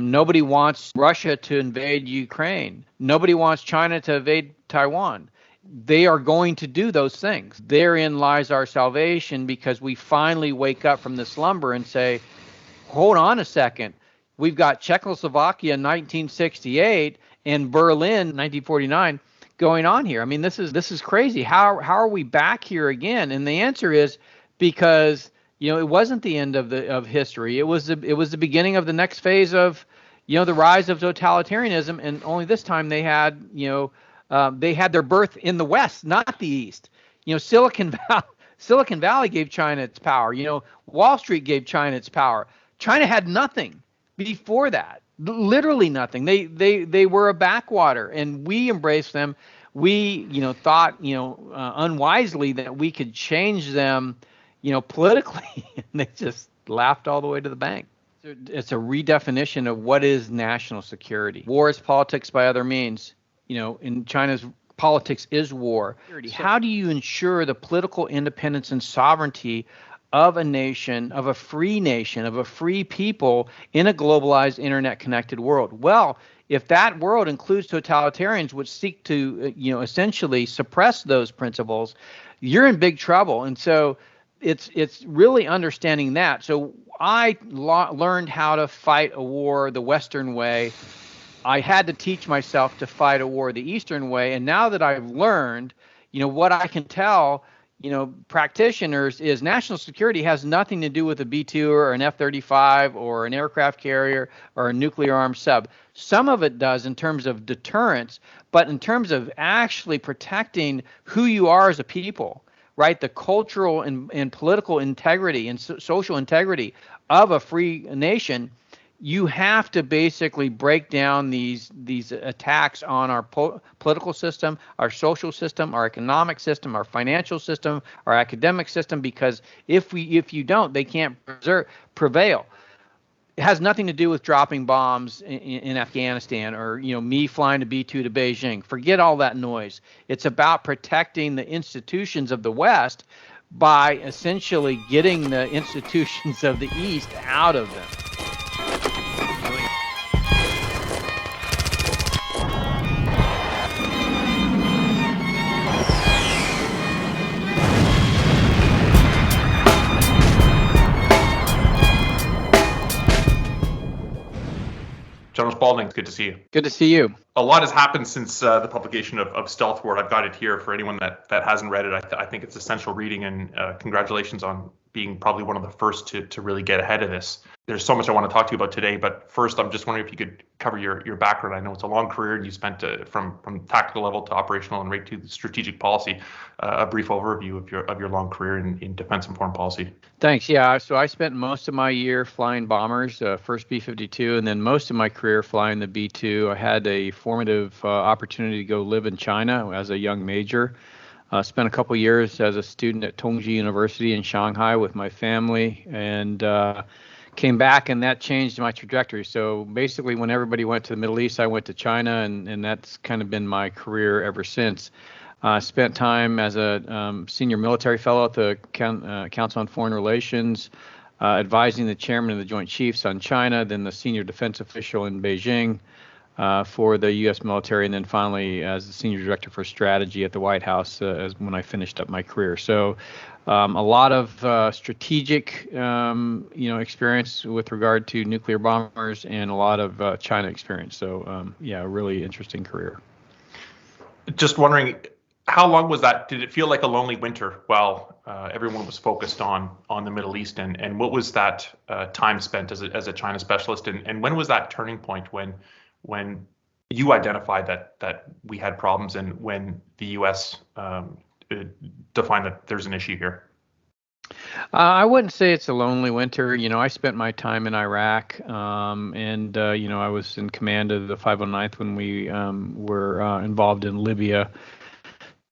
Nobody wants Russia to invade Ukraine. Nobody wants China to invade Taiwan. They are going to do those things. Therein lies our salvation, because we finally wake up from the slumber and say, hold on a second. We've got Czechoslovakia in 1968 and Berlin 1949 going on here. I mean, this is crazy. How are we back here again? And the answer is because it wasn't the end of history. It was the beginning of the next phase of the rise of totalitarianism, and only this time they had their birth in the West, not the East. Silicon Valley gave China its power. Wall Street gave China its power. China had nothing before that, literally nothing. They were a backwater, and we embraced them. We thought unwisely that we could change them politically, and they just laughed all the way to the bank. It's a redefinition of what is national security. War is politics by other means. In China's politics is war. How do you ensure the political independence and sovereignty of a nation, of a free people in a globalized, internet-connected world? Well, if that world includes totalitarians which seek to, essentially suppress those principles, you're in big trouble. And so it's really understanding that. So I learned how to fight a war the Western way. I had to teach myself to fight a war the Eastern way. And now that I've learned, what I can tell, practitioners is national security has nothing to do with a B-2 or an F-35 or an aircraft carrier or a nuclear armed sub. Some of it does in terms of deterrence, but in terms of actually protecting who you are as a people, right? The cultural and political integrity and social integrity of a free nation, you have to basically break down these attacks on our political system, our social system, our economic system, our financial system, our academic system, because if you don't, they can't prevail. It has nothing to do with dropping bombs in Afghanistan or me flying a B-2 to Beijing. Forget all that noise. It's about protecting the institutions of the West by essentially getting the institutions of the East out of them. General Spalding, good to see you. Good to see you. A lot has happened since the publication of Stealth Ward. I've got it here for anyone that hasn't read it. I think it's essential reading, and congratulations on being probably one of the first to really get ahead of this. There's so much I want to talk to you about today, but first I'm just wondering if you could cover your background. I know it's a long career, and you spent from tactical level to operational and right to strategic policy. A brief overview of your long career in defense and foreign policy. Thanks. Yeah, so I spent most of my year flying bombers, first B-52, and then most of my career flying the B-2. I had a formative opportunity to go live in China as a young major. Spent a couple years as a student at Tongji University in Shanghai with my family, and came back, and that changed my trajectory. So basically, when everybody went to the Middle East, I went to China, and that's kind of been my career ever since. Spent time as a senior military fellow at the Council on Foreign Relations, advising the chairman of the Joint Chiefs on China, then the senior defense official in Beijing for the U.S. military, and then finally as the senior director for strategy at the White House as when I finished up my career. So a lot of strategic, experience with regard to nuclear bombers, and a lot of China experience. So a really interesting career. Just wondering, how long was that? Did it feel like a lonely winter while everyone was focused on the Middle East? And what was that time spent as a China specialist? And when was that turning point when you identified that we had problems, and when the U.S. defined that there's an issue here? I wouldn't say it's a lonely winter. I spent my time in Iraq, and I was in command of the 509th when we were involved in Libya.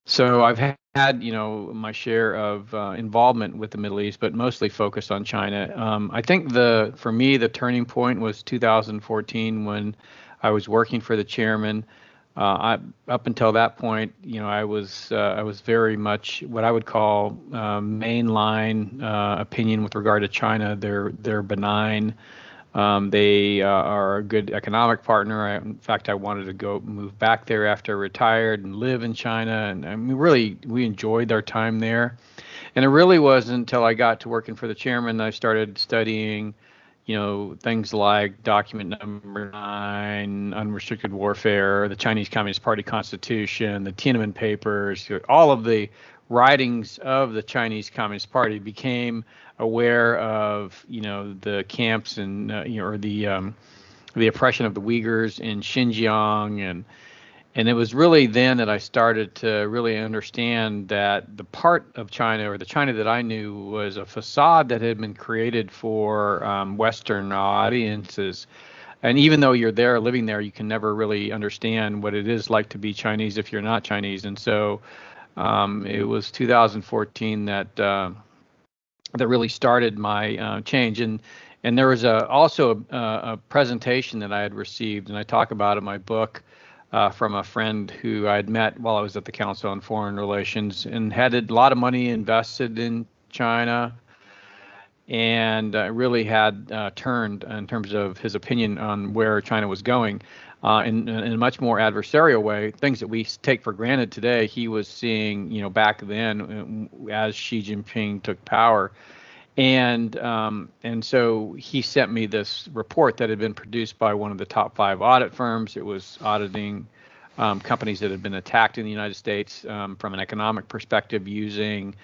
So I've had, my share of involvement with the Middle East, but mostly focused on China. I think for me, the turning point was 2014 when I was working for the chairman. Up until that point, I was very much what I would call mainline opinion with regard to China. They're benign. They are a good economic partner. In fact, I wanted to go move back there after I retired and live in China. And I mean, really, we enjoyed our time there. And it really wasn't until I got to working for the chairman that I started studying, things like document number 9, unrestricted warfare, the Chinese Communist Party Constitution, the Tiananmen Papers, all of the writings of the Chinese Communist Party, became aware of, the camps and, or the oppression of the Uyghurs in Xinjiang. And it was really then that I started to really understand that the part of China, or the China that I knew, was a facade that had been created for Western audiences. And even though you're there, living there, you can never really understand what it is like to be Chinese if you're not Chinese. And so it was 2014 that really started my change. And there was also a presentation that I had received, and I talk about it in my book, from a friend who I had met while I was at the Council on Foreign Relations, and had a lot of money invested in China, and really had turned in terms of his opinion on where China was going in a much more adversarial way. Things that we take for granted today, he was seeing, back then as Xi Jinping took power. And so he sent me this report that had been produced by one of the top 5 audit firms. It was auditing companies that had been attacked in the United States from an economic perspective, using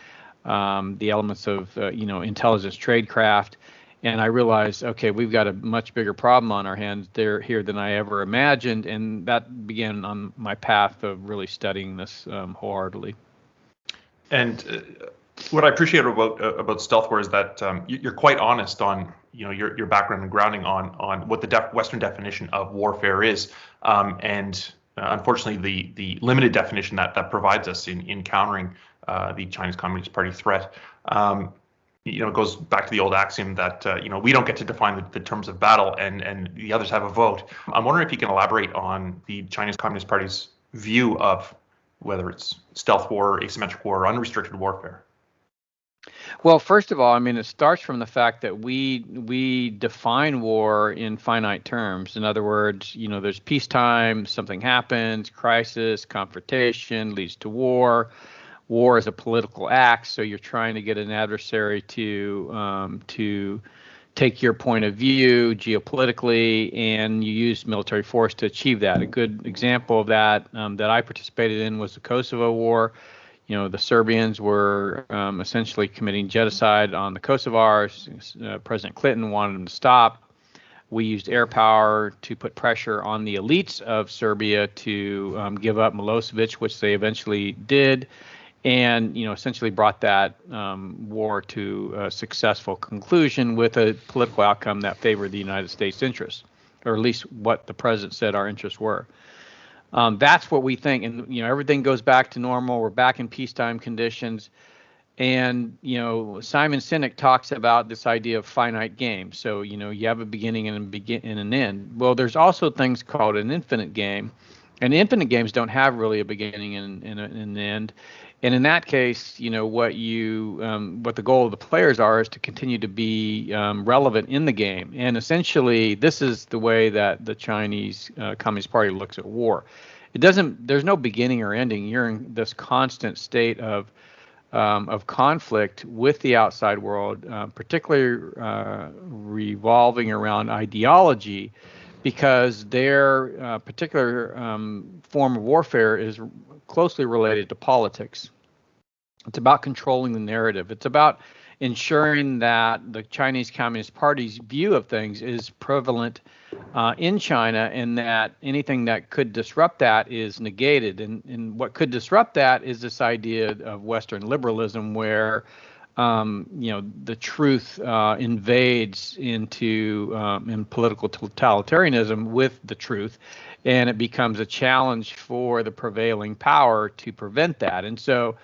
the elements of intelligence tradecraft. And I realized, okay, we've got a much bigger problem on our hands here than I ever imagined, and that began on my path of really studying this wholeheartedly. And what I appreciate about stealth war is that you're quite honest on your background and grounding on what the Western definition of warfare is, and unfortunately the limited definition that provides us in countering the Chinese Communist Party threat. It goes back to the old axiom that we don't get to define the terms of battle, and the others have a vote. I'm wondering if you can elaborate on the Chinese Communist Party's view of whether it's stealth war, asymmetric war, or unrestricted warfare. Well, first of all, I mean, it starts from the fact that we define war in finite terms. In other words, there's peacetime, something happens, crisis, confrontation leads to war. War is a political act, so you're trying to get an adversary to take your point of view geopolitically, and you use military force to achieve that. A good example of that that I participated in was the Kosovo War. The Serbians were essentially committing genocide on the Kosovars. President Clinton wanted them to stop. We used air power to put pressure on the elites of Serbia to give up Milosevic, which they eventually did, and essentially brought that war to a successful conclusion with a political outcome that favored the United States' interests, or at least what the president said our interests were. That's what we think, and everything goes back to normal. We're back in peacetime conditions, and Simon Sinek talks about this idea of finite game. So you have a beginning and an end. Well, there's also things called an infinite game, and infinite games don't have really a beginning and an end. And in that case, what the goal of the players is to continue to be relevant in the game. And essentially, this is the way that the Chinese Communist Party looks at war. There's no beginning or ending. You're in this constant state of conflict with the outside world, particularly revolving around ideology, because their particular form of warfare is closely related to politics. It's about controlling the narrative. It's about ensuring that the Chinese Communist Party's view of things is prevalent in China, and that anything that could disrupt that is negated. And what could disrupt that is this idea of Western liberalism, where the truth invades into in political totalitarianism with the truth, and it becomes a challenge for the prevailing power to prevent that. And so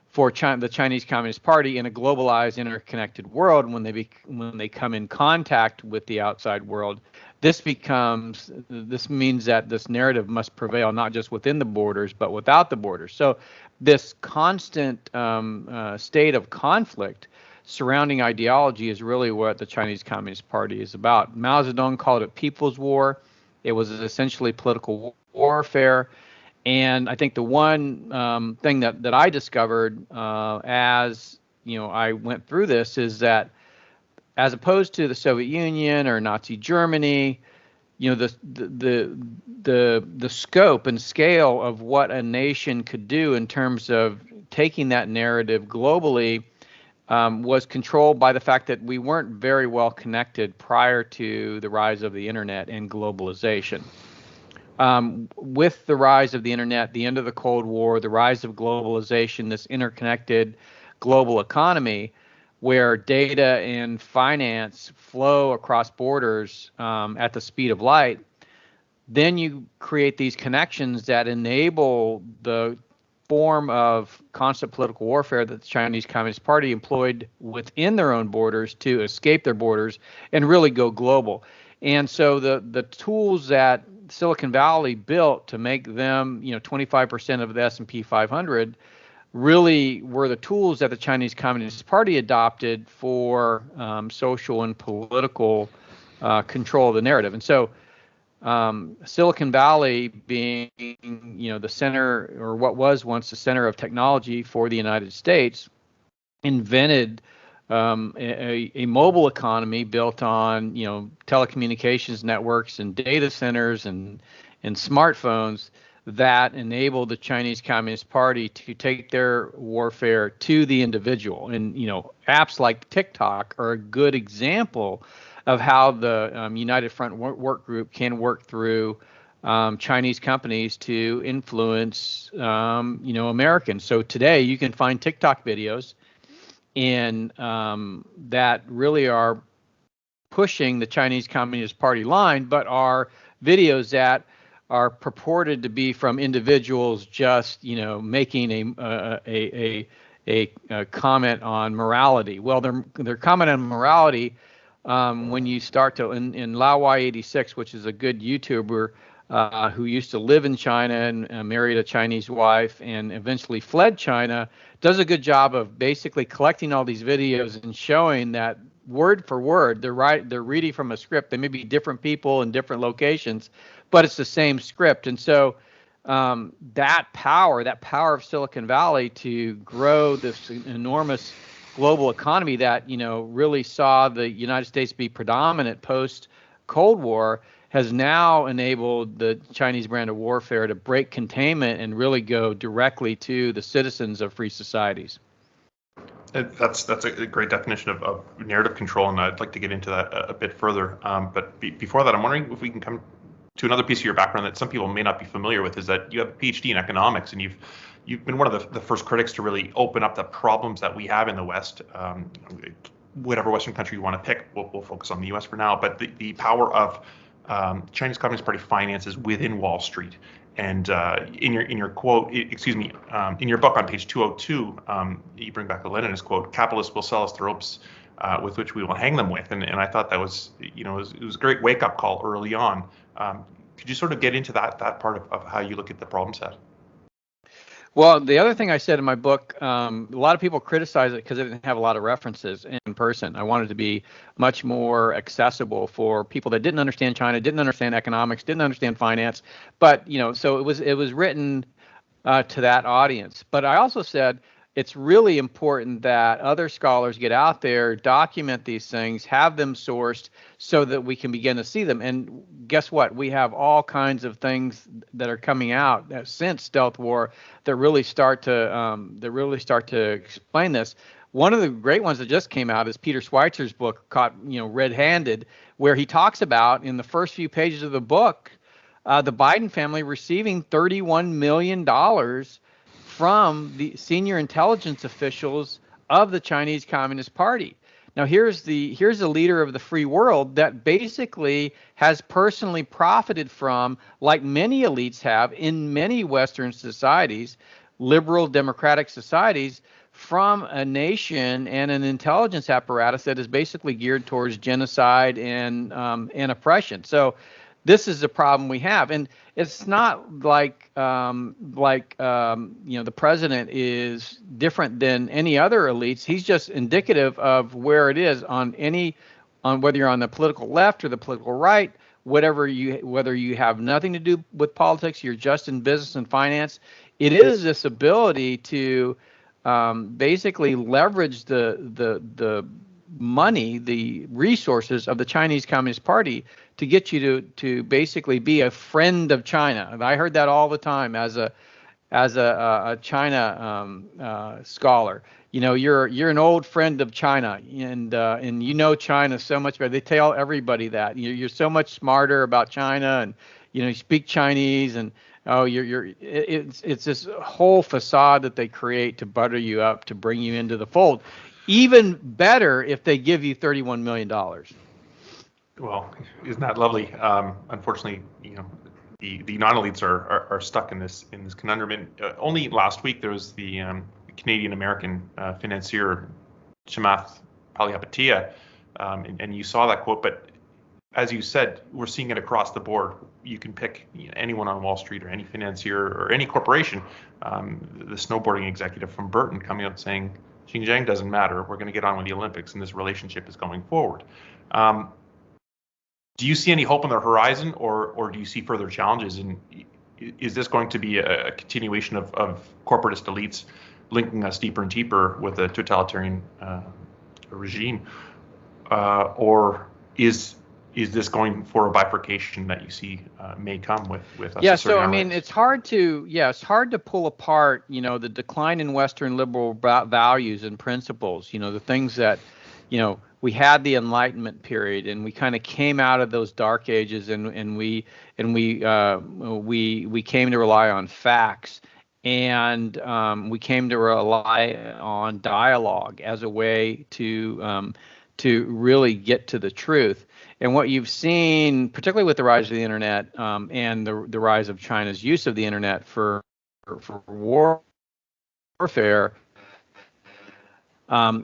for the Chinese Communist Party in a globalized, interconnected world, when they come in contact with the outside world, this means that this narrative must prevail not just within the borders but without the borders. So this constant state of conflict surrounding ideology is really what the Chinese Communist Party is about. Mao Zedong called it people's war. It was essentially political warfare. And I think the one thing that I discovered as I went through this is that, as opposed to the Soviet Union or Nazi Germany, the scope and scale of what a nation could do in terms of taking that narrative globally was controlled by the fact that we weren't very well connected prior to the rise of the internet and globalization. With the rise of the internet, the end of the Cold War, the rise of globalization, this interconnected global economy where data and finance flow across borders at the speed of light, then you create these connections that enable the form of constant political warfare that the Chinese Communist Party employed within their own borders to escape their borders and really go global. And so the tools that Silicon Valley built to make them 25% of the S&P 500 really were the tools that the Chinese Communist Party adopted for social and political control of the narrative. And so Silicon Valley being the center, or what was once the center of technology for the United States, invented a mobile economy built on telecommunications networks and data centers and smartphones that enabled the Chinese Communist Party to take their warfare to the individual. And apps like TikTok are a good example of how the United Front Work Group can work through Chinese companies to influence Americans. So today you can find TikTok videos and that really are pushing the Chinese Communist Party line, but are videos that are purported to be from individuals just making a comment on morality. Well, their comment on morality, when you start to in Lawai86, which is a good YouTuber who used to live in China and married a Chinese wife and eventually fled China, does a good job of basically collecting all these videos and showing that word for word they're reading from a script. They may be different people in different locations, but it's the same script. And so that power of Silicon Valley to grow this enormous global economy that really saw the United States be predominant post Cold War has now enabled the Chinese brand of warfare to break containment and really go directly to the citizens of free societies. That's a great definition of narrative control, and I'd like to get into that a bit further. But before that, I'm wondering if we can come to another piece of your background that some people may not be familiar with, is that you have a Ph.D. in economics, and you've been one of the first critics to really open up the problems that we have in the West. Whatever Western country you want to pick, we'll focus on the U.S. for now, but the power of Chinese Communist Party finances within Wall Street. And in your quote, in your book on page 202, you bring back the Leninist quote: "Capitalists will sell us the ropes with which we will hang them with." And I thought that was, it was a great wake-up call early on. Could you sort of get into that part of how you look at the problem set? Well, the other thing I said in my book, a lot of people criticize it because it didn't have a lot of references in person. I wanted to be much more accessible for people that didn't understand China, didn't understand economics, didn't understand finance. But, so it was written to that audience. But I also said it's really important that other scholars get out there, document these things, have them sourced so that we can begin to see them. And guess what? We have all kinds of things that are coming out since Stealth War that really start to explain this. One of the great ones that just came out is Peter Schweitzer's book, Caught Red-Handed, where he talks about, in the first few pages of the book, the Biden family receiving $31 million from the senior intelligence officials of the Chinese Communist Party. Now, here's a leader of the free world that basically has personally profited from, like many elites have in many Western societies, liberal democratic societies, from a nation and an intelligence apparatus that is basically geared towards genocide and oppression. So this is the problem we have. And it's not like the president is different than any other elites. He's just indicative of where it is on whether you're on the political left or the political right, whether you have nothing to do with politics, you're just in business and finance. It is this ability to basically leverage the money, the resources of the Chinese Communist Party to get you to basically be a friend of China. And I heard that all the time as a China scholar. You're an old friend of China, and China so much better. They tell everybody that you're so much smarter about China, and you speak Chinese, and it's this whole facade that they create to butter you up, to bring you into the fold. Even better if they give you $31 million. Well, isn't that lovely? Unfortunately, the non-elites are stuck in this conundrum. And only last week there was the Canadian-American financier Chamath Palihapitiya, and you saw that quote. But as you said, we're seeing it across the board. You can pick anyone on Wall Street or any financier or any corporation. The snowboarding executive from Burton coming out saying Xinjiang doesn't matter. We're going to get on with the Olympics, and this relationship is going forward. Do you see any hope on the horizon, or do you see further challenges? And is this going to be a continuation of corporatist elites linking us deeper and deeper with a totalitarian regime, or is this going for a bifurcation that you see may come with us? Yeah, so I mean, it's hard to pull apart, the decline in Western liberal values and principles, the things that, we had the Enlightenment period, and we kind of came out of those dark ages, and we came to rely on facts, and we came to rely on dialogue as a way to really get to the truth. And what you've seen, particularly with the rise of the internet and the rise of China's use of the internet for warfare,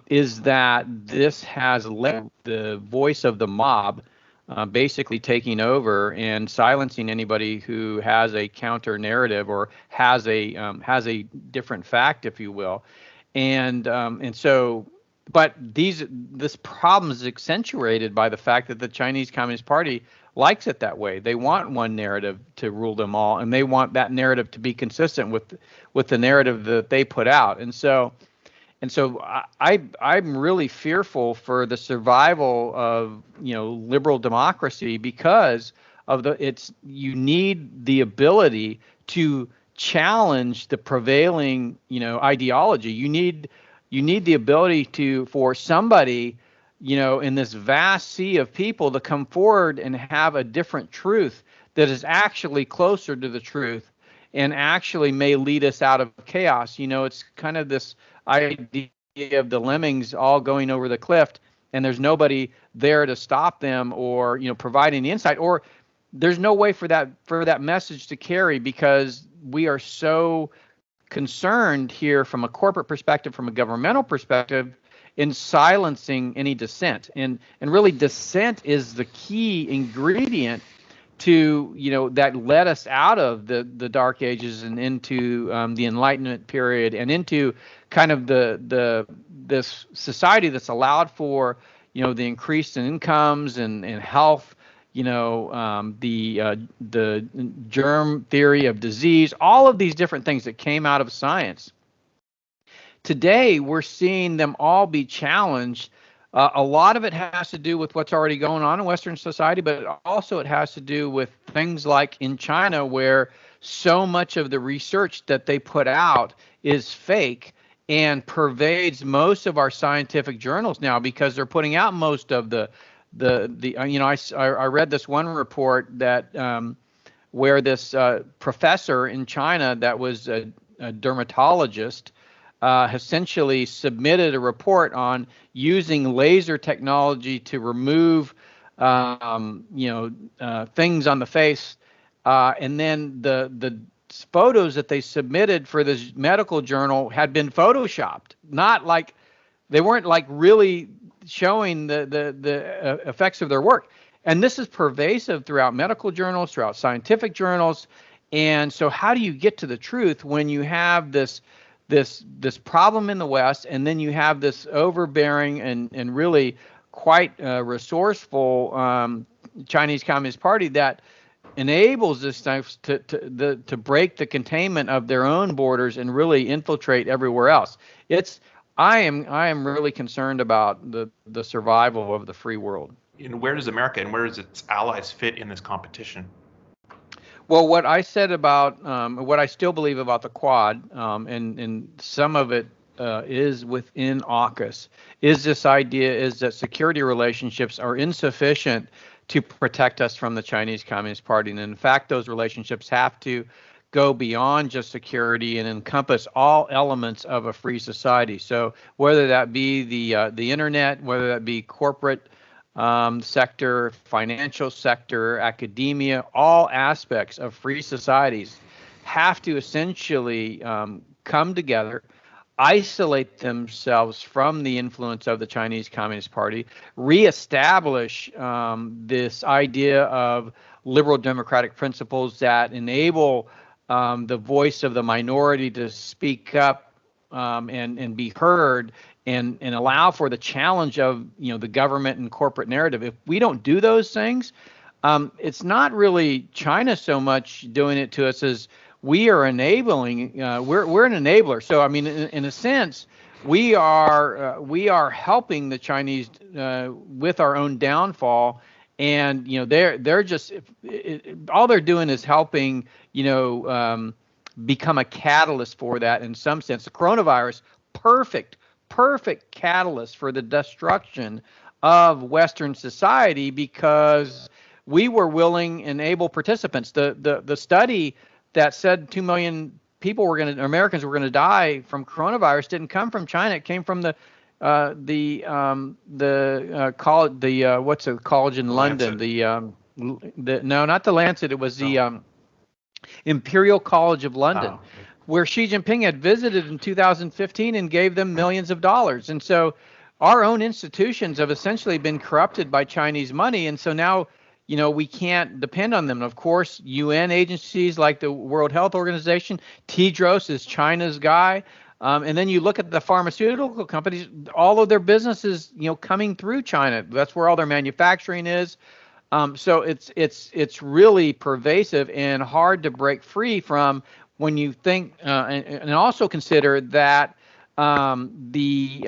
is that this has led the voice of the mob basically taking over and silencing anybody who has a counter narrative or has a different fact, if you will, and so. But this problem is accentuated by the fact that the Chinese Communist Party likes it that way. They want one narrative to rule them all, and they want that narrative to be consistent with the narrative that they put out. And so I'm really fearful for the survival of liberal democracy because of you need the ability to challenge the prevailing ideology. You need the ability for somebody, in this vast sea of people to come forward and have a different truth that is actually closer to the truth and actually may lead us out of chaos. It's kind of this idea of the lemmings all going over the cliff, and there's nobody there to stop them or, providing the insight, or there's no way for that message to carry because we are so concerned here from a corporate perspective, from a governmental perspective, in silencing any dissent. And really dissent is the key ingredient to, that led us out of the Dark Ages and into the Enlightenment period and into kind of this society that's allowed for, the increase in incomes and health, the germ theory of disease, all of these different things that came out of science. Today, we're seeing them all be challenged. A lot of it has to do with what's already going on in Western society, but also it has to do with things like in China, where so much of the research that they put out is fake and pervades most of our scientific journals now because they're putting out most of I read this one report that where this professor in China that was a dermatologist essentially submitted a report on using laser technology to remove things on the face, and then the photos that they submitted for this medical journal had been photoshopped, not like they weren't like really showing the effects of their work. And this is pervasive throughout medical journals, throughout scientific journals. And so how do you get to the truth when you have this problem in the West, and then you have this overbearing and really quite resourceful Chinese Communist Party that enables this stuff to break the containment of their own borders and really infiltrate everywhere else. I am really concerned about the survival of the free world. And where does America and where does its allies fit in this competition? Well, what I said about what I still believe about the Quad, and some of it is within AUKUS, is this idea is that security relationships are insufficient to protect us from the Chinese Communist Party. And in fact, those relationships have to go beyond just security and encompass all elements of a free society. So whether that be the internet, whether that be corporate sector, financial sector, academia, all aspects of free societies have to essentially come together, isolate themselves from the influence of the Chinese Communist Party, reestablish this idea of liberal democratic principles that enable the voice of the minority to speak up and be heard, and allow for the challenge of the government and corporate narrative. If we don't do those things, it's not really China so much doing it to us as we are enabling. We're an enabler. So I mean, in a sense, we are helping the Chinese with our own downfall. And they're just all they're doing is helping become a catalyst for that in some sense. The coronavirus, perfect catalyst for the destruction of Western society, because we were willing and able participants. The study that said 2 million Americans were going to die from coronavirus didn't come from China. It came from the college, what's a college in London? No, not the Lancet. It was the Imperial College of London, where Xi Jinping had visited in 2015 and gave them millions of dollars. And so our own institutions have essentially been corrupted by Chinese money. And so now, we can't depend on them. And of course, UN agencies like the World Health Organization, Tedros is China's guy. And then you look at the pharmaceutical companies, all of their businesses, coming through China. That's where all their manufacturing is. So it's really pervasive and hard to break free from when you think, and also consider that the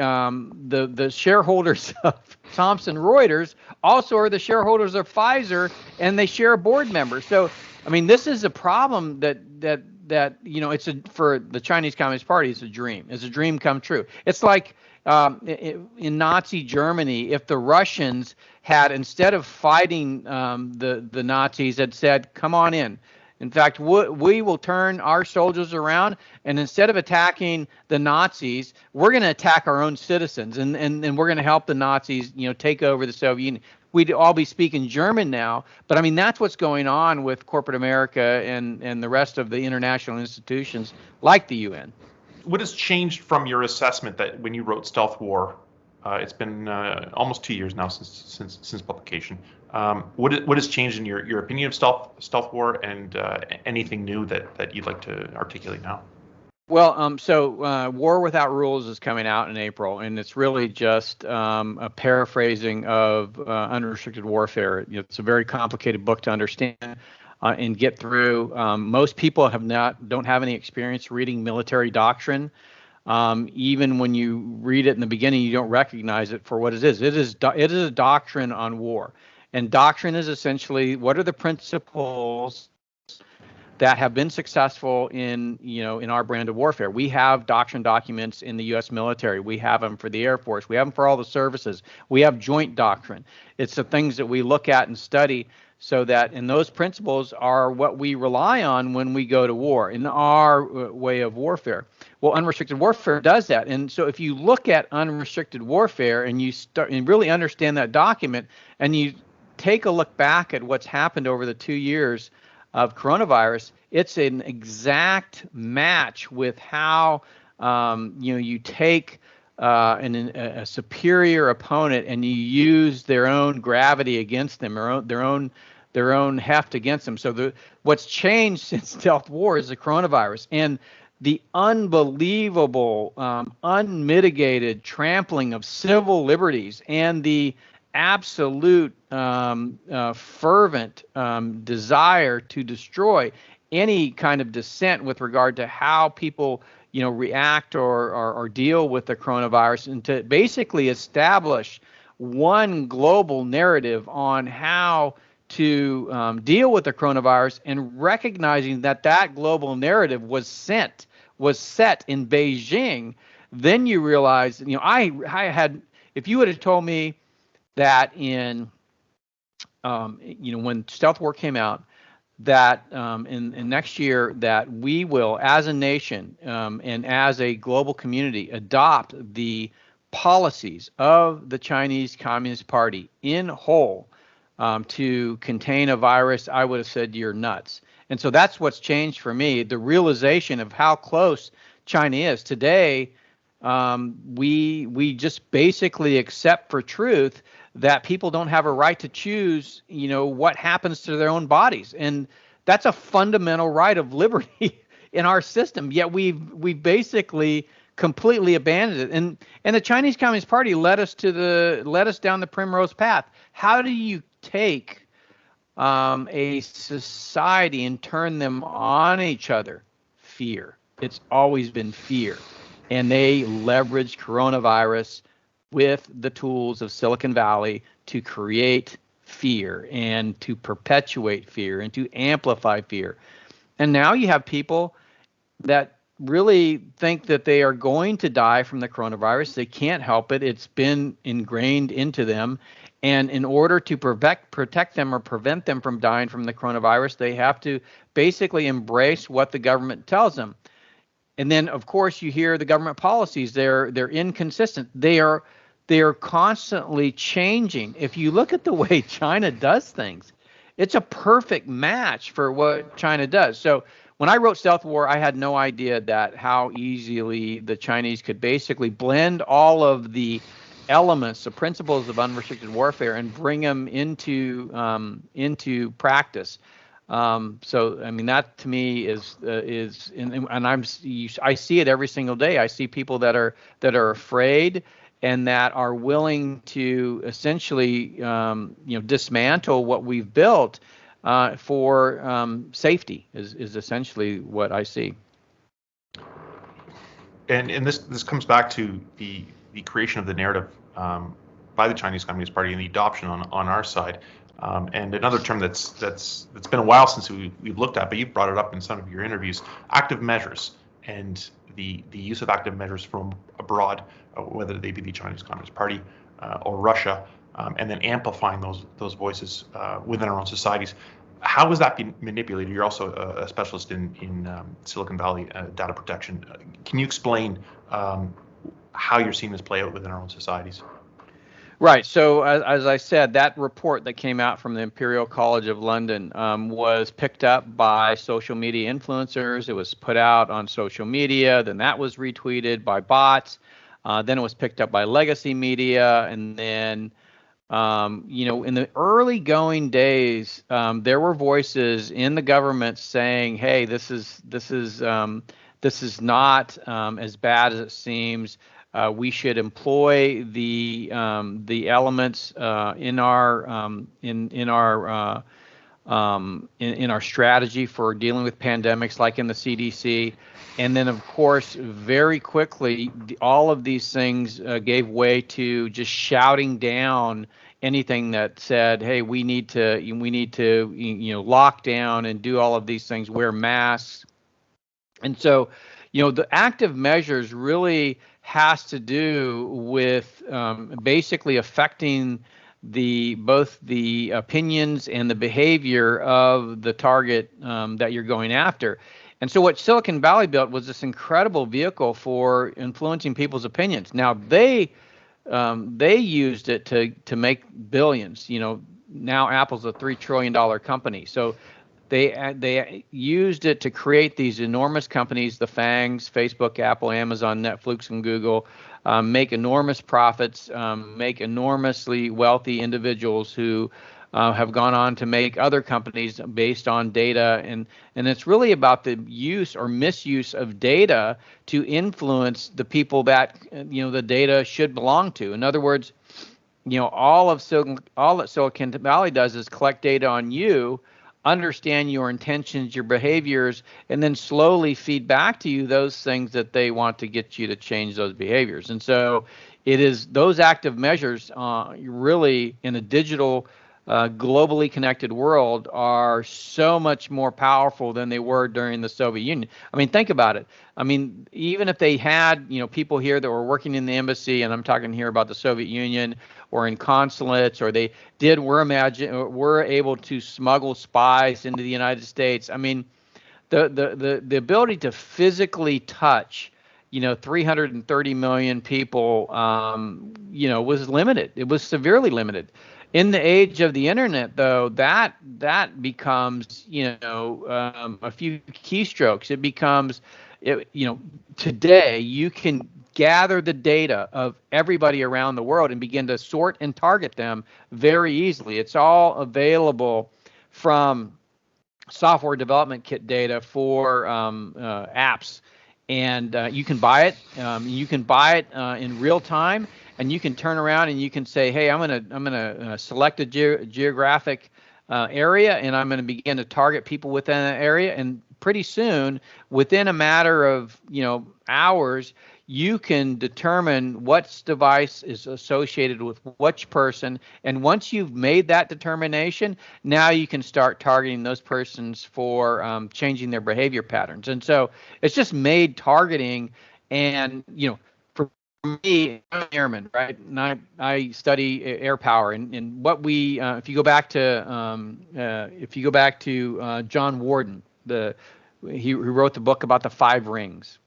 shareholders of Thomson Reuters also are the shareholders of Pfizer, and they share a board member. So I mean, this is a problem that for the Chinese Communist Party, it's a dream. It's a dream come true. It's like in Nazi Germany, if the Russians had, instead of fighting the Nazis, had said, "Come on in." In fact, we will turn our soldiers around, and instead of attacking the Nazis, we're going to attack our own citizens, and we're going to help the Nazis, take over the Soviet Union. We'd all be speaking German now, but I mean, that's what's going on with corporate America and the rest of the international institutions like the UN. What has changed from your assessment that when you wrote Stealth War? It's been almost 2 years now since publication. What has changed in your opinion of Stealth War, and anything new that you'd like to articulate now? Well, so War Without Rules is coming out in April, and it's really just a paraphrasing of Unrestricted Warfare. It's a very complicated book to understand and get through. Most people don't have any experience reading military doctrine. Even when you read it in the beginning, you don't recognize it for what it is. It is a doctrine on war, and doctrine is essentially what are the principles that have been successful in our brand of warfare. We have doctrine documents in the U.S. military. We have them for the Air Force. We have them for all the services. We have joint doctrine. It's the things that we look at and study, so that, and those principles are what we rely on when we go to war in our way of warfare. Well, unrestricted warfare does that. And so if you look at unrestricted warfare and you start and really understand that document, and you take a look back at what's happened over the 2 years of coronavirus, it's an exact match with how you take a superior opponent, and you use their own gravity against them, their own heft against them. So what's changed since stealth war is the coronavirus and the unbelievable, unmitigated trampling of civil liberties and the absolute fervent desire to destroy any kind of dissent with regard to how people react or deal with the coronavirus, and to basically establish one global narrative on how to deal with the coronavirus, and recognizing that global narrative was set in Beijing. Then you realize, I had, if you would have told me that in when stealth war came out, that in next year that we will, as a nation and as a global community, adopt the policies of the Chinese Communist Party in whole to contain a virus, I would have said you're nuts. And so that's what's changed for me, the realization of how close China is. Today, we just basically accept for truth that people don't have a right to choose, what happens to their own bodies. And that's a fundamental right of liberty in our system. Yet we've basically completely abandoned it. And the Chinese Communist Party led us down the primrose path. How do you take a society and turn them on each other? Fear. It's always been fear. And they leverage coronavirus with the tools of Silicon Valley to create fear and to perpetuate fear and to amplify fear. And now you have people that really think that they are going to die from the coronavirus. They can't help it. It's been ingrained into them. And in order to protect them or prevent them from dying from the coronavirus, they have to basically embrace what the government tells them. And then, of course, you hear the government policies. They're inconsistent. They are constantly changing. If you look at the way China does things, it's a perfect match for what China does. So when I wrote Stealth War, I had no idea that how easily the Chinese could basically blend all of the elements, the principles of unrestricted warfare, and bring them into practice. So I mean, that to me is and I see it every single day. I see people that are afraid and that are willing to essentially dismantle what we've built for safety is essentially what I see. And this comes back to the creation of the narrative by the Chinese Communist Party and the adoption on our side. And another term that's been a while since we've looked at, but you've brought it up in some of your interviews: active measures, and the use of active measures from abroad, whether they be the Chinese Communist Party or Russia, and then amplifying those voices within our own societies. How is that being manipulated? You're also a specialist in Silicon Valley data protection. Can you explain how you're seeing this play out within our own societies? Right. So as I said, that report that came out from the Imperial College of London was picked up by social media influencers. It was put out on social media. Then that was retweeted by bots. Then it was picked up by legacy media. And then, in the early going days, there were voices in the government saying, "Hey, this is not as bad as it seems. We should employ the elements in our strategy for dealing with pandemics, like in the CDC." And then, of course, very quickly, all of these things gave way to just shouting down anything that said, "Hey, we need to lock down and do all of these things, wear masks." And so, the active measures really has to do with basically affecting both the opinions and the behavior of the target that you're going after. And so what Silicon Valley built was this incredible vehicle for influencing people's opinions. Now they used it to make billions. Now Apple's a $3 trillion company. So They used it to create these enormous companies, the FANGs, Facebook, Apple, Amazon, Netflix, and Google, make enormous profits, make enormously wealthy individuals who have gone on to make other companies based on data, and it's really about the use or misuse of data to influence the people that the data should belong to. In other words, all that Silicon Valley does is collect data on you, understand your intentions, your behaviors, and then slowly feed back to you those things that they want to get you to change those behaviors. And so it is those active measures really in a digital, globally connected world are so much more powerful than they were during the Soviet Union. I mean, think about it. I mean, even if they had, people here that were working in the embassy, and I'm talking here about the Soviet Union, or in consulates, or they were able to smuggle spies into the United States. I mean, the ability to physically touch 330 million people, was limited. It was severely limited. In the age of the internet, though, that becomes, a few keystrokes. It becomes, today you can gather the data of everybody around the world and begin to sort and target them very easily. It's all available from software development kit data for apps, and you can buy it. You can buy it in real time, and you can turn around and you can say, "Hey, I'm gonna select a geographic area, and I'm going to begin to target people within that area." And pretty soon, within a matter of hours, you can determine which device is associated with which person. And once you've made that determination, now you can start targeting those persons for changing their behavior patterns. And so it's just made targeting, and for me, I'm an airman, right? And I study air power, and what we if you go back to John Warden, he wrote the book about the 5 rings.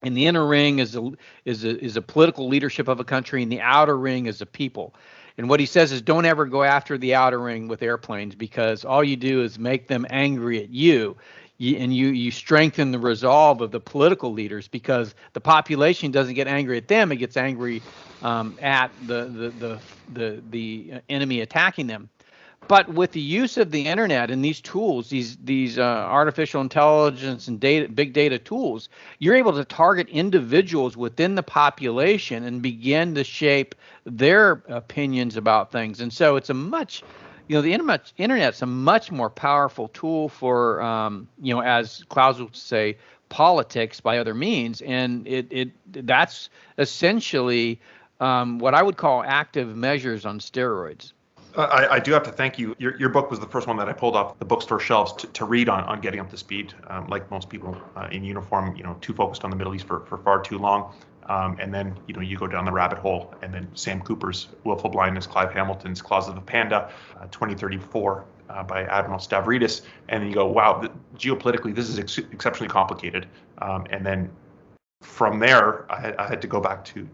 And the inner ring is a political leadership of a country, and the outer ring is the people. And what he says is, don't ever go after the outer ring with airplanes, because all you do is make them angry at you. You strengthen the resolve of the political leaders, because the population doesn't get angry at them; it gets angry at the enemy attacking them. But with the use of the internet and these tools, these artificial intelligence and big data tools, you're able to target individuals within the population and begin to shape their opinions about things. And so it's the internet's a much more powerful tool for, as Klaus would say, politics by other means. And that's essentially what I would call active measures on steroids. I do have to thank you. Your book was the first one that I pulled off the bookstore shelves to read on getting up to speed. Like most people in uniform, too focused on the Middle East for far too long. And then, you go down the rabbit hole, and then Sam Cooper's Willful Blindness, Clive Hamilton's Claws of the Panda, 2034 by Admiral Stavridis. And then you go, wow, geopolitically, this is exceptionally complicated. And then from there, I had to go back to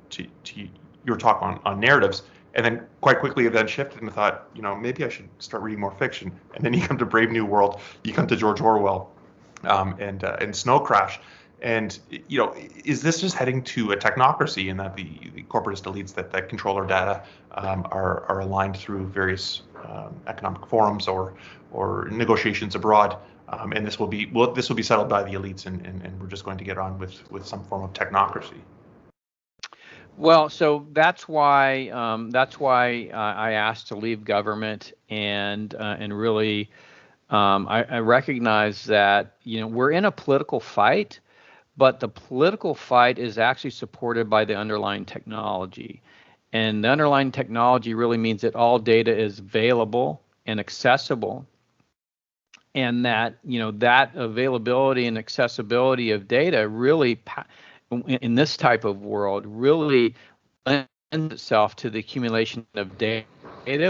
your talk on narratives. And then quite quickly it then shifted and thought, maybe I should start reading more fiction. And then you come to Brave New World, you come to George Orwell, and Snow Crash. And, is this just heading to a technocracy, in that the corporatist elites that control our data are aligned through various economic forums or negotiations abroad? And this will be settled by the elites, and we're just going to get on with some form of technocracy. Well, so that's why I asked to leave government, and really I recognize that we're in a political fight, but the political fight is actually supported by the underlying technology, and the underlying technology really means that all data is available and accessible, and that that availability and accessibility of data really, in this type of world, really lends itself to the accumulation of data,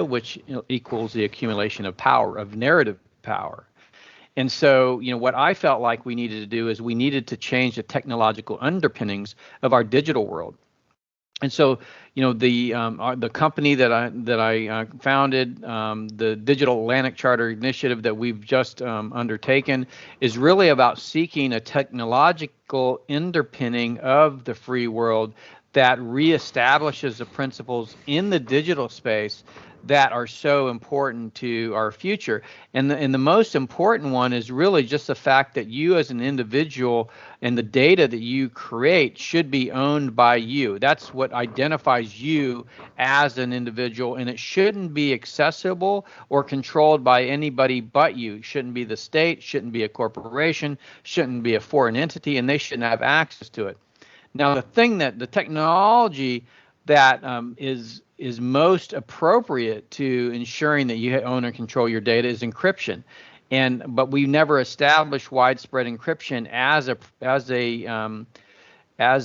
which equals the accumulation of power, of narrative power. And so, what I felt like we needed to do is we needed to change the technological underpinnings of our digital world. And so, the company that I founded, the Digital Atlantic Charter Initiative that we've just undertaken, is really about seeking a technological underpinning of the free world that reestablishes the principles in the digital space that are so important to our future. And the most important one is really just the fact that you as an individual and the data that you create should be owned by you. That's what identifies you as an individual, and it shouldn't be accessible or controlled by anybody but you. It shouldn't be the state, shouldn't be a corporation, shouldn't be a foreign entity, and they shouldn't have access to it. Now, the technology that is most appropriate to ensuring that you own and control your data is encryption, but we've never established widespread encryption as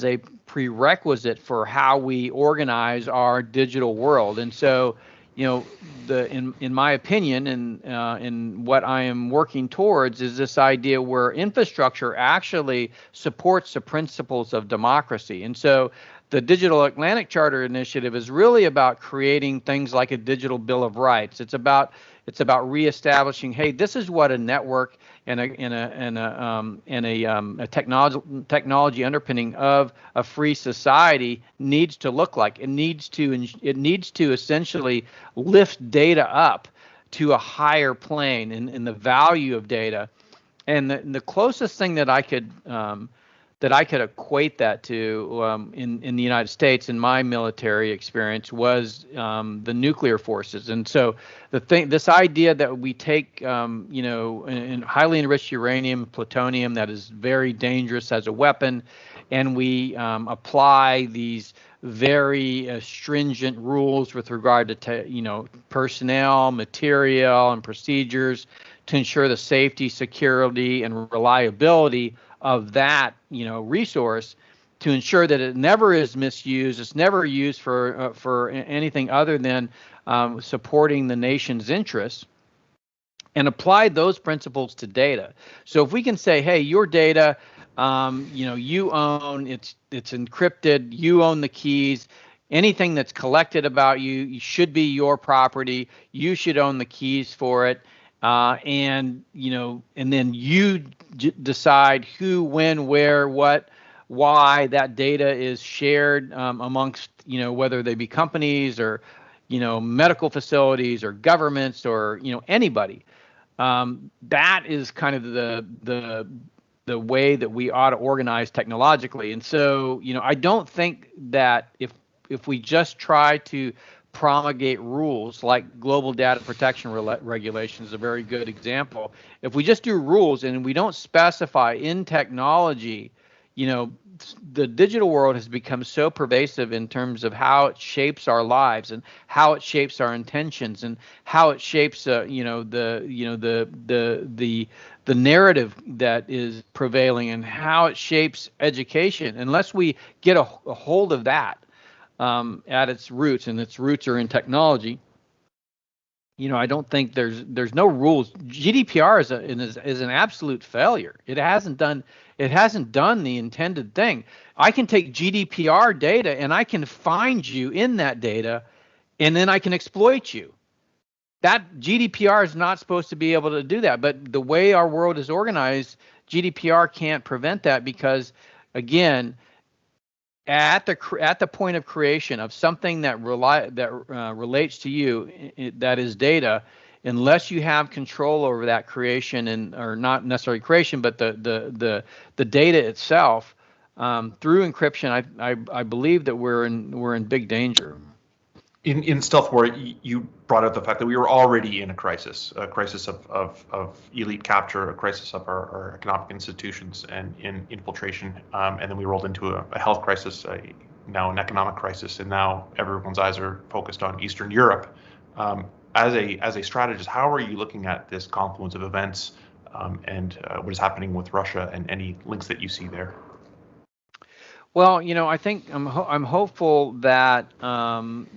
a prerequisite for how we organize our digital world. And so, in my opinion, and in what I am working towards, is this idea where infrastructure actually supports the principles of democracy. And so the Digital Atlantic Charter Initiative is really about creating things like a digital Bill of Rights. It's about reestablishing, hey, this is what a network and a technology underpinning of a free society needs to look like. It needs to essentially lift data up to a higher plane in the value of data. And the closest thing that I could equate that to in the United States in my military experience was the nuclear forces. And so this idea that we take in highly enriched uranium, plutonium that is very dangerous as a weapon, and we apply these very stringent rules with regard to personnel, material, and procedures to ensure the safety, security, and reliability of that resource, to ensure that it never is misused. It's never used for anything other than supporting the nation's interests, and apply those principles to data. So if we can say, hey, your data, you own, it's encrypted, you own the keys. Anything that's collected about you should be your property. You should own the keys for it. And then you decide who, when, where, what, why that data is shared amongst, whether they be companies or, medical facilities or governments or, anybody. That is kind of the way that we ought to organize technologically. And so, I don't think that if we just try to promulgate rules like global data protection regulations is a very good example. If we just do rules and we don't specify in technology, the digital world has become so pervasive in terms of how it shapes our lives and how it shapes our intentions and how it shapes the narrative that is prevailing and how it shapes education. Unless we get a hold of that at its roots, and its roots are in technology, I don't think there's no rules. GDPR is an absolute failure. It hasn't done the intended thing. I can take GDPR data and I can find you in that data, and then I can exploit you. That GDPR is not supposed to be able to do that. But the way our world is organized, GDPR can't prevent that because, again, at the point of creation of something that relates to you, that is data, unless you have control over that creation or not necessarily creation, but the data itself through encryption, I believe that we're in big danger. In Stealth War, you brought up the fact that we were already in a crisis of elite capture, a crisis of our economic institutions and in infiltration, and then we rolled into a health crisis, now an economic crisis, and now everyone's eyes are focused on Eastern Europe. As a strategist, how are you looking at this confluence of events and what is happening with Russia and any links that you see there? Well, I think I'm hopeful that one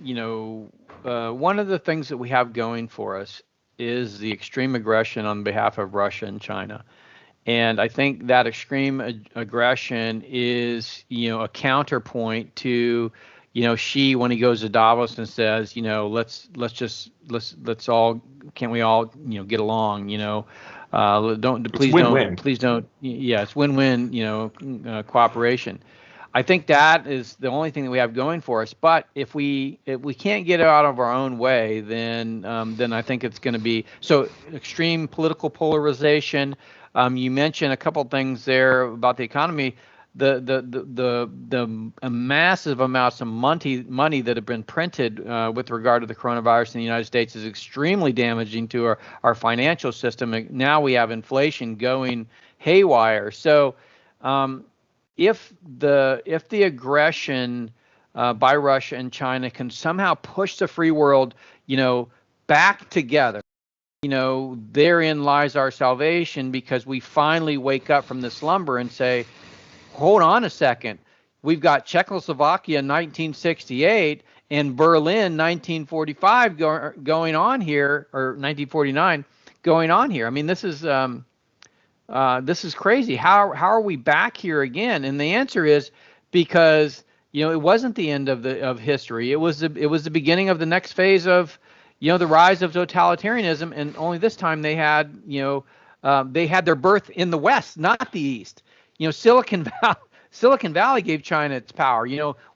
of the things that we have going for us is the extreme aggression on behalf of Russia and China, and I think that extreme aggression is a counterpoint to Xi, when he goes to Davos and says, let's all, can't we all, get along, It's win-win. please don't, yeah, it's win-win, cooperation. I think that is the only thing that we have going for us. But if we can't get out of our own way, then I think it's going to be so extreme political polarization. You mentioned a couple things there about the economy. The massive amounts of money that have been printed with regard to the coronavirus in the United States is extremely damaging to our financial system. And now we have inflation going haywire. So if the aggression by Russia and China can somehow push the free world, back together, therein lies our salvation, because we finally wake up from the slumber and say, hold on a second, we've got Czechoslovakia 1968 and Berlin 1945 going on here, or 1949 going on here. I mean, this is crazy. How are we back here again? And the answer is because it wasn't the end of history. It was the beginning of the next phase of the rise of totalitarianism. And only this time they had their birth in the West, not the East. Silicon Valley gave China its power.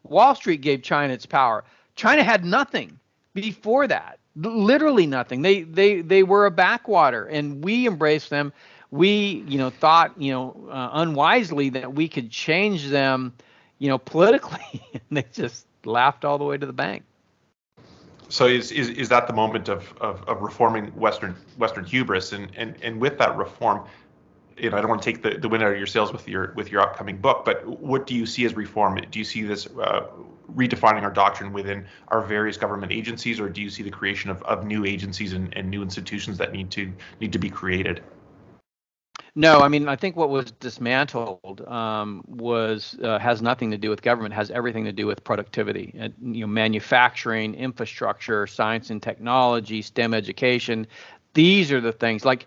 Wall Street gave China its power. China had nothing before that, literally nothing. They were a backwater, and we embraced them. We thought unwisely that we could change them politically, and they just laughed all the way to the bank. So is that the moment of reforming Western hubris, and with that reform, I don't want to take the wind out of your sails with your upcoming book, but what do you see as reform? Do you see this redefining our doctrine within our various government agencies, or do you see the creation of new agencies and new institutions that need to be created? No, I mean, I think what was dismantled has nothing to do with government, has everything to do with productivity, manufacturing, infrastructure, science and technology, STEM education. These are the things. Like,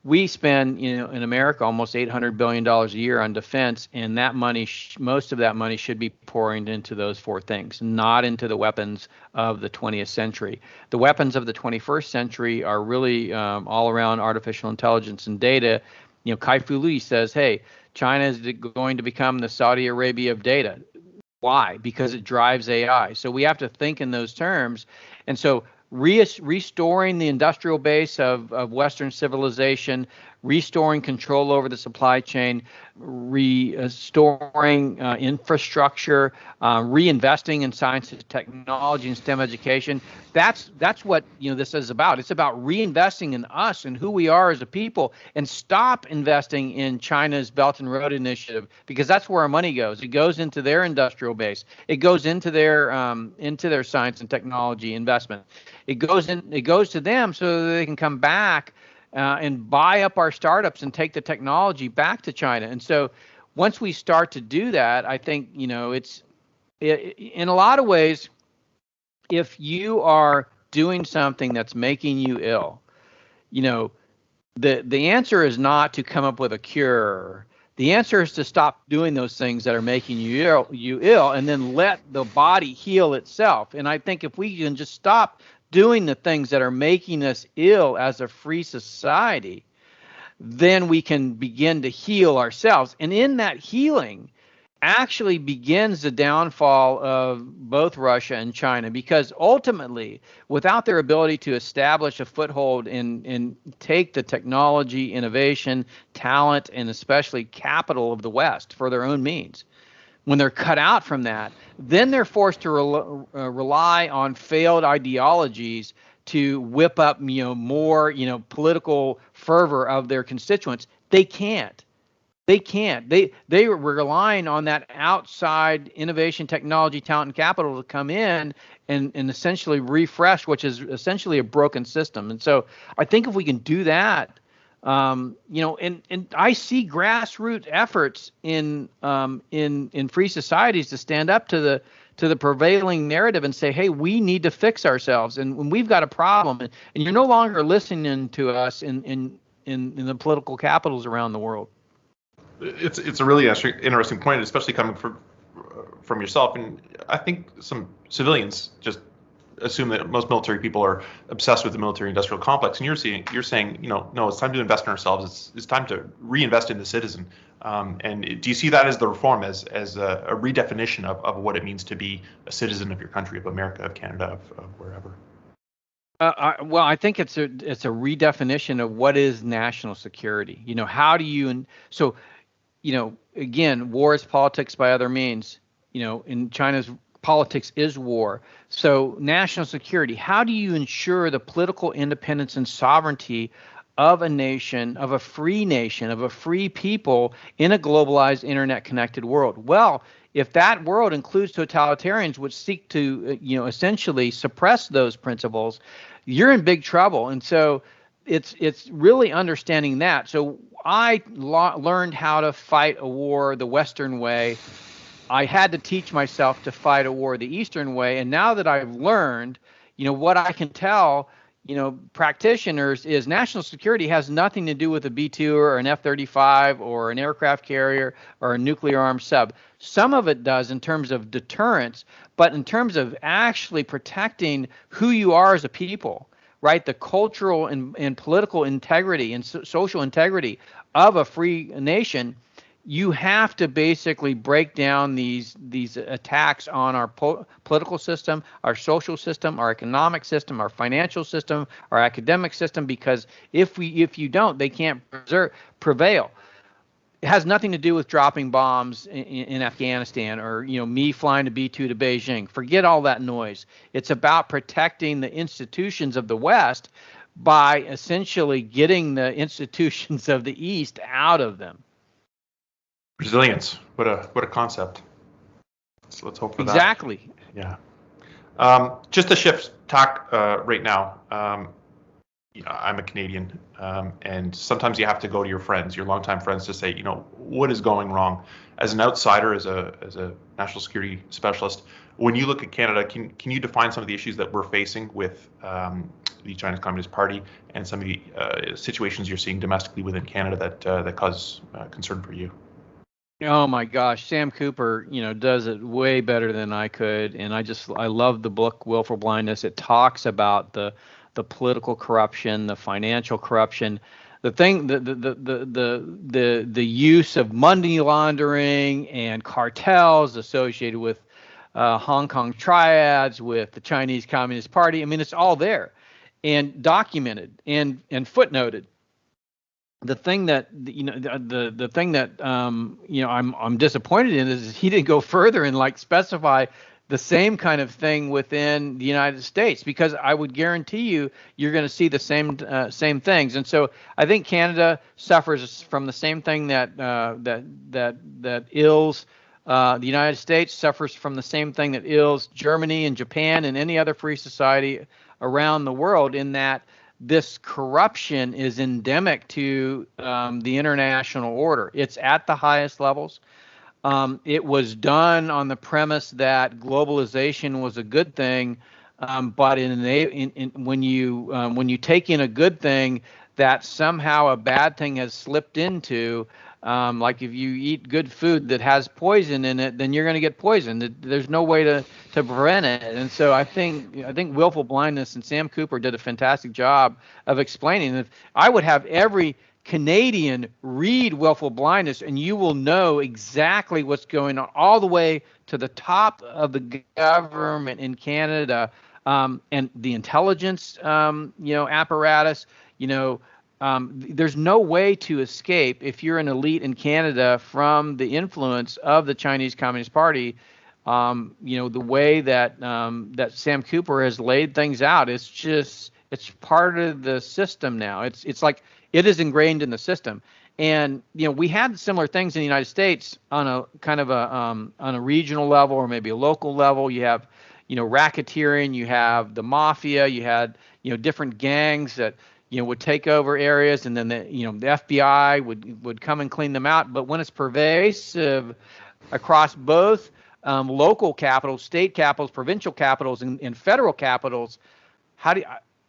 we spend, in America, almost $800 billion a year on defense, and that money, most of that money should be pouring into those four things, not into the weapons of the 20th century. The weapons of the 21st century are really all around artificial intelligence and data. Kai-Fu Lee says, hey, China is going to become the Saudi Arabia of data. Why? Because it drives AI. So we have to think in those terms. And so restoring the industrial base of Western civilization, restoring control over the supply chain, restoring infrastructure, reinvesting in science and technology and STEM education. That's what this is about. It's about reinvesting in us and who we are as a people, and stop investing in China's Belt and Road Initiative, because that's where our money goes. It goes into their industrial base. It goes into their science and technology investment. It goes to them so that they can come back and buy up our startups and take the technology back to China. And so once we start to do that, I think, it's in a lot of ways, if you are doing something that's making you ill, the answer is not to come up with a cure. The answer is to stop doing those things that are making you ill, and then let the body heal itself. And I think if we can just stop doing the things that are making us ill as a free society, then we can begin to heal ourselves. And in that healing actually begins the downfall of both Russia and China, because ultimately, without their ability to establish a foothold and take the technology, innovation, talent, and especially capital of the West for their own means, when they're cut out from that, then they're forced to rely on failed ideologies to whip up, more, political fervor of their constituents. They can't. They were relying on that outside innovation, technology, talent, and capital to come in and essentially refresh, which is essentially a broken system. And so I think if we can do that, and I see grassroots efforts in free societies to stand up to the prevailing narrative and say, hey, we need to fix ourselves, and when we've got a problem, and you're no longer listening to us in the political capitals around the world. It's a really interesting point, especially coming from yourself. And I think some civilians just assume that most military people are obsessed with the military-industrial complex, and you're saying, no, it's time to invest in ourselves. It's time to reinvest in the citizen. And do you see that as the reform, as a redefinition of what it means to be a citizen of your country, of America, of Canada, of wherever? Well, I think it's a redefinition of what is national security. How do you again, war is politics by other means. In China's politics is war. So national security, how do you ensure the political independence and sovereignty of a nation, of a free people in a globalized internet connected world? Well, if that world includes totalitarians which seek to, essentially suppress those principles, you're in big trouble. And so it's really understanding that. So I learned how to fight a war the Western way. I had to teach myself to fight a war the Eastern way. And now that I've learned, what I can tell, practitioners is national security has nothing to do with a B-2 or an F-35 or an aircraft carrier or a nuclear armed sub. Some of it does in terms of deterrence, but in terms of actually protecting who you are as a people, right? The cultural and political integrity and social integrity of a free nation. You have to basically break down these attacks on our political system, our social system, our economic system, our financial system, our academic system, because if you don't, they can't prevail. It has nothing to do with dropping bombs in Afghanistan or me flying a B-2 to Beijing. Forget all that noise. It's about protecting the institutions of the West by essentially getting the institutions of the East out of them. Resilience. What a concept. So let's hope for that. Exactly. Yeah. Just to shift tack right now. I'm a Canadian, and sometimes you have to go to your friends, your longtime friends, to say, what is going wrong. As an outsider, as a national security specialist, when you look at Canada, can you define some of the issues that we're facing with the Chinese Communist Party and some of the situations you're seeing domestically within Canada that cause concern for you? Oh my gosh, Sam Cooper, does it way better than I could, and I love the book Willful Blindness. It talks about the political corruption, the financial corruption, the use of money laundering and cartels associated with Hong Kong triads, with the Chinese Communist Party. I mean, it's all there and documented and footnoted. The thing that the thing that I'm disappointed in is he didn't go further and specify the same kind of thing within the United States, because I would guarantee you're going to see the same things. And so I think Canada suffers from the same thing that ills the United States suffers from the same thing that ills Germany and Japan and any other free society around the world, in that this corruption is endemic to the international order. It's at the highest levels. It was done on the premise that globalization was a good thing, but when you take in a good thing that somehow a bad thing has slipped into, like if you eat good food that has poison in it, then you're going to get poisoned. There's no way to prevent it. And so I think Willful Blindness, and Sam Cooper did a fantastic job of explaining that. I would have every Canadian read Willful Blindness, and you will know exactly what's going on all the way to the top of the government in Canada, and the intelligence apparatus. There's no way to escape, if you're an elite in Canada, from the influence of the Chinese Communist Party. The way that Sam Cooper has laid things out, it's part of the system now. It's like it is ingrained in the system. And we had similar things in the United States on a kind of on a regional level or maybe a local level. You have racketeering, you have the mafia, you had different gangs that would take over areas, and then the FBI would come and clean them out. But when it's pervasive across both local capitals, state capitals, provincial capitals, and federal capitals,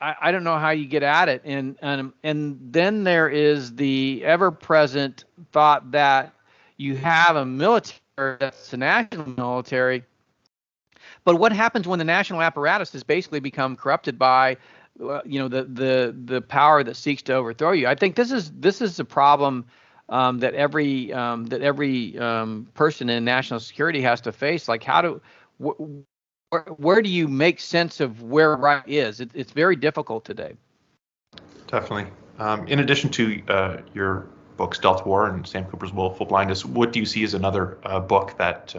I don't know how you get at it. And then there is the ever-present thought that you have a military, that's a national military, But what happens when the national apparatus has basically become corrupted by, the power that seeks to overthrow you? I think this is a problem that every person in national security has to face. Like, where do you make sense of where right is? It's very difficult today. Definitely. In addition to your book, Stealth War and Sam Cooper's Willful Blindness, what do you see as another book that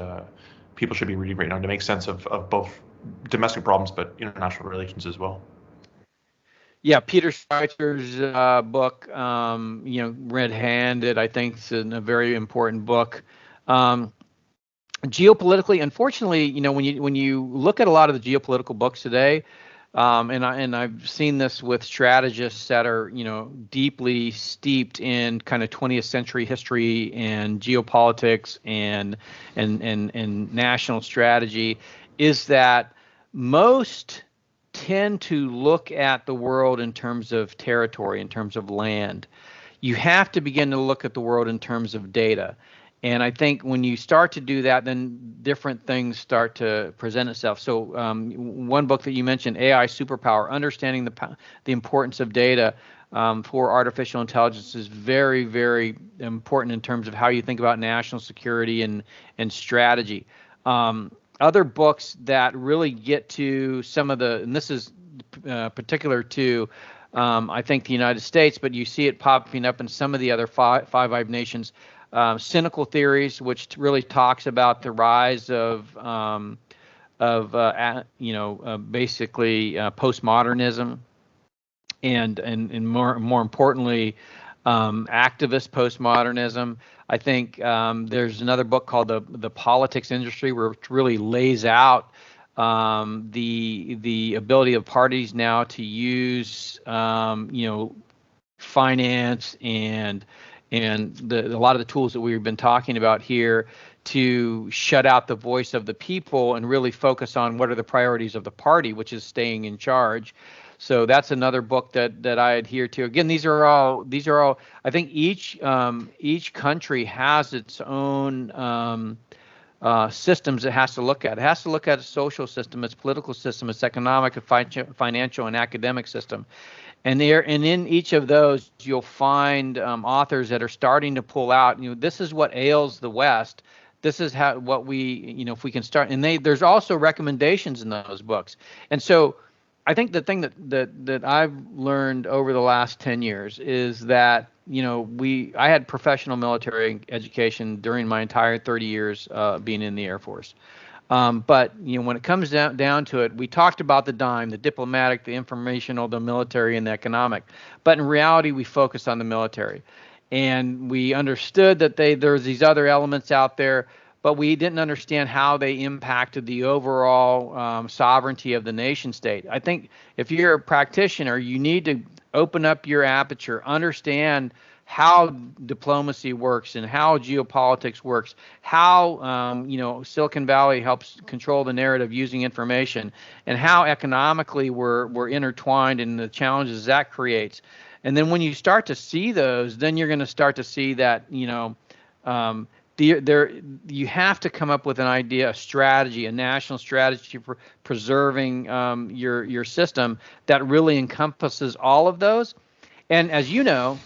people should be reading right now to make sense of both domestic problems but international relations as well? Yeah, Peter Schweizer's book, Red Handed, I think is a very important book. Geopolitically, unfortunately, when you look at a lot of the geopolitical books today, and I've seen this with strategists that are deeply steeped in kind of 20th century history and geopolitics and national strategy, is that most tend to look at the world in terms of territory, in terms of land. You have to begin to look at the world in terms of data. And I think when you start to do that, then different things start to present itself. So one book that you mentioned, AI Superpower, understanding the importance of data for artificial intelligence is very, very important in terms of how you think about national security and strategy. Other books that really get to some of and this is particular to, I think, the United States, but you see it popping up in some of the other Five Eyes nations. Cynical Theories, which really talks about the rise of basically postmodernism, and more importantly, activist postmodernism. I think there's another book called the Politics Industry, where it really lays out the ability of parties now to use finance and a lot of the tools that we've been talking about here to shut out the voice of the people and really focus on what are the priorities of the party, which is staying in charge. So that's another book that I adhere to. Again, these are all. I think each country has its own systems it has to look at. It has to look at its social system, its political system, its economic, financial, and academic system. And in each of those, you'll find authors that are starting to pull out. This is what ails the West. This is what we, if we can start. And there's also recommendations in those books. And so, I think the thing that I've learned over the last 10 years is that I had professional military education during my entire 30 years being in the Air Force. But when it comes down to it, we talked about the dime, the diplomatic, the informational, the military, and the economic. But in reality, we focused on the military, and we understood that there's these other elements out there, but we didn't understand how they impacted the overall sovereignty of the nation state. I think if you're a practitioner, you need to open up your aperture, understand how diplomacy works and how geopolitics works, how Silicon Valley helps control the narrative using information, and how economically we're intertwined and the challenges that creates. And then when you start to see those, then you're going to start to see that you have to come up with an idea, a strategy, a national strategy for preserving your system that really encompasses all of those. And as you know,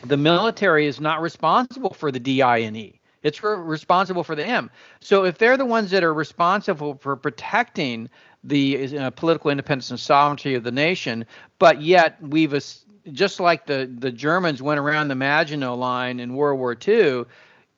the military is not responsible for the DINE. It's responsible for the M. So if they're the ones that are responsible for protecting the political independence and sovereignty of the nation, but yet just like the Germans went around the Maginot Line in World War II,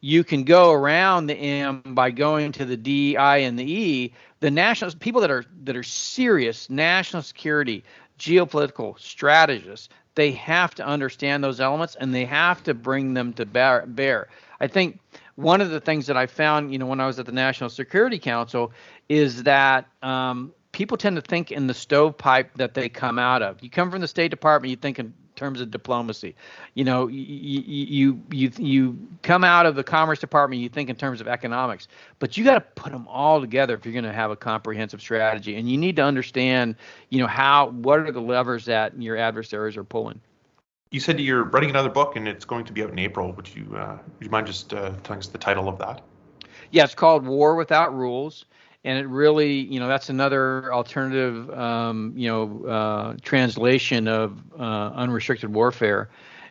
you can go around the M by going to the D, I, and the E. The national people that are serious national security, geopolitical strategists, they have to understand those elements and they have to bring them to bear. I think one of the things that I found, when I was at the National Security Council, is that people tend to think in the stovepipe that they come out of. You come from the State Department, you think in terms of diplomacy. You come out of the Commerce Department, you think in terms of economics. But you got to put them all together if you're going to have a comprehensive strategy. And you need to understand, what are the levers that your adversaries are pulling. You said you're writing another book and it's going to be out in April. Would you mind just telling us the title of that? Yeah, it's called War Without Rules. And it really, that's another alternative, translation of unrestricted warfare.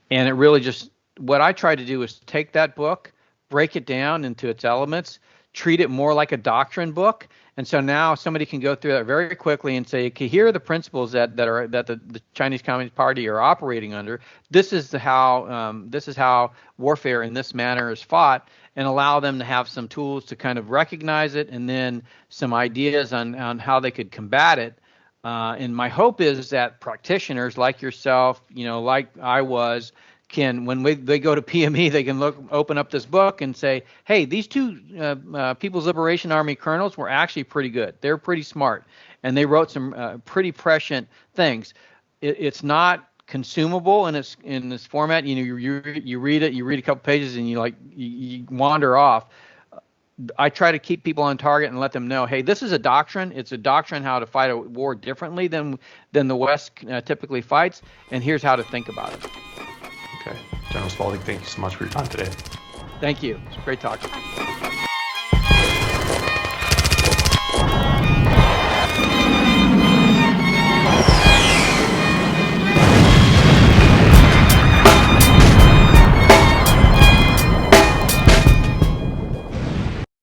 And it really just, what I try to do is take that book, break it down into its elements, treat it more like a doctrine book. And so now somebody can go through that very quickly and say, okay, here are the principles that the Chinese Communist Party are operating under. This is how warfare in this manner is fought, and allow them to have some tools to kind of recognize it, and then some ideas on how they could combat it. And my hope is that practitioners like yourself, like I was, can, when they go to PME, they can open up this book and say, hey, these two People's Liberation Army colonels were actually pretty good. They're pretty smart, and they wrote some pretty prescient things. It's not consumable in this format. You read it, you read a couple pages, and you wander off. I try to keep people on target and let them know, hey, this is a doctrine. It's a doctrine how to fight a war differently than the West typically fights, and here's how to think about it. Okay. General Spalding, thank you so much for your time today. Thank you. It's great talking.